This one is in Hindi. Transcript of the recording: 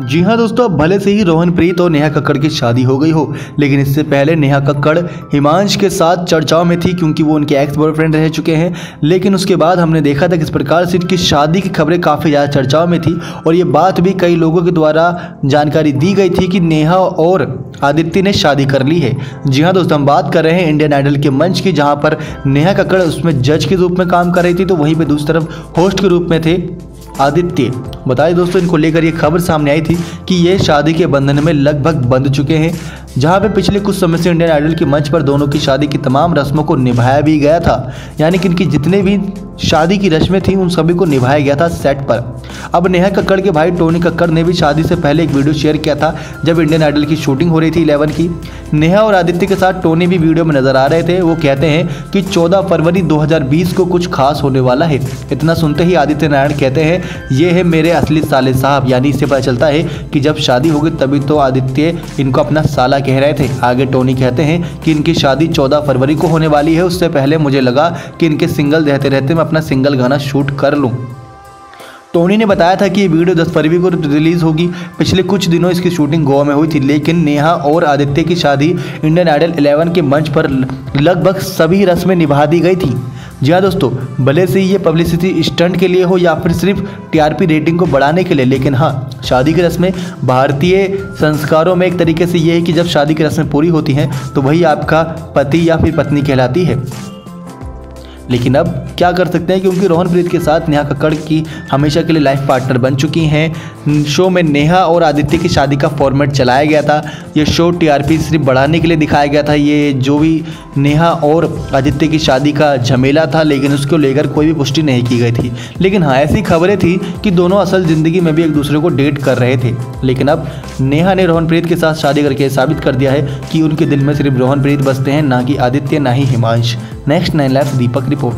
जी हाँ दोस्तों, भले से ही रोहनप्रीत और नेहा कक्कड़ की शादी हो गई हो, लेकिन इससे पहले नेहा कक्कड़ हिमांश के साथ चर्चाओं में थी क्योंकि वो उनके एक्स बॉयफ्रेंड रह चुके हैं। लेकिन उसके बाद हमने देखा था किस प्रकार से इनकी शादी की खबरें काफ़ी ज़्यादा चर्चाओं में थी और ये बात भी कई लोगों के द्वारा जानकारी दी गई थी कि नेहा और आदित्य ने शादी कर ली है। जी हाँ दोस्तों, हम बात कर रहे हैं इंडियन आइडल के मंच की, जहाँ पर नेहा कक्कड़ उसमें जज के रूप में काम कर रही थी, तो वहीं पर दूसरी तरफ होस्ट के रूप में थे आदित्य। बताइए दोस्तों, इनको लेकर ये खबर सामने आई थी कि ये शादी के बंधन में लगभग बंध चुके हैं, जहां पे पिछले कुछ समय से इंडियन आइडल के मंच पर दोनों की शादी की तमाम रस्मों को निभाया भी गया था। यानी कि इनकी जितने भी शादी की रस्में थी उन सभी को निभाया गया था सेट पर। अब नेहा कक्कड़ के भाई टोनी कक्कड़ ने भी शादी से पहले एक वीडियो शेयर किया था जब इंडियन आइडल की शूटिंग हो रही थी 11 की। नेहा और आदित्य के साथ टोनी भी वीडियो में नजर आ रहे थे। वो कहते हैं कि 14 फरवरी 2020 को कुछ खास होने वाला है। इतना सुनते ही आदित्य नारायण कहते हैं, ये है मेरे असली साले साहब। यानी इससे पता चलता है कि जब शादी होगी तभी तो आदित्य इनको अपना साला कह रहे थे। आगे टोनी कहते हैं कि इनकी शादी 14 फरवरी को होने वाली है। उससे पहले मुझे लगा कि इनके सिंगल रहते रहते मैं अपना सिंगल गाना शूट कर लूं। टोनी ने बताया था कि ये वीडियो 10 फरवरी को रिलीज होगी। पिछले कुछ दिनों इसकी शूटिंग गोवा में हुई थी, लेकिन नेहा और आदित्य की शादी इंडियन आइडल 11 के मंच पर लगभग सभी रस्में निभा दी गई थी। जी हाँ दोस्तों, भले से ये पब्लिसिटी स्टंट के लिए हो या फिर सिर्फ टीआरपी रेटिंग को बढ़ाने के लिए, लेकिन हाँ, शादी की रस्में भारतीय संस्कारों में एक तरीके से ये है कि जब शादी की रस्में पूरी होती हैं तो वही आपका पति या फिर पत्नी कहलाती है। लेकिन अब क्या कर सकते हैं, क्योंकि रोहनप्रीत के साथ नेहा कक्कड़ की हमेशा के लिए लाइफ पार्टनर बन चुकी हैं। शो में नेहा और आदित्य की शादी का फॉर्मेट चलाया गया था। ये शो टीआरपी सिर्फ बढ़ाने के लिए दिखाया गया था। ये जो भी नेहा और आदित्य की शादी का झमेला था, लेकिन उसको लेकर कोई भी पुष्टि नहीं की गई थी। लेकिन हाँ, ऐसी खबरें थी कि दोनों असल ज़िंदगी में भी एक दूसरे को डेट कर रहे थे। लेकिन अब नेहा ने रोहनप्रीत के साथ शादी करके साबित कर दिया है कि उनके दिल में सिर्फ रोहनप्रीत बसते हैं, ना कि आदित्य, ना ही हिमांश। नेक्स्ट 9 लाइफ दीपक रिपोर्ट।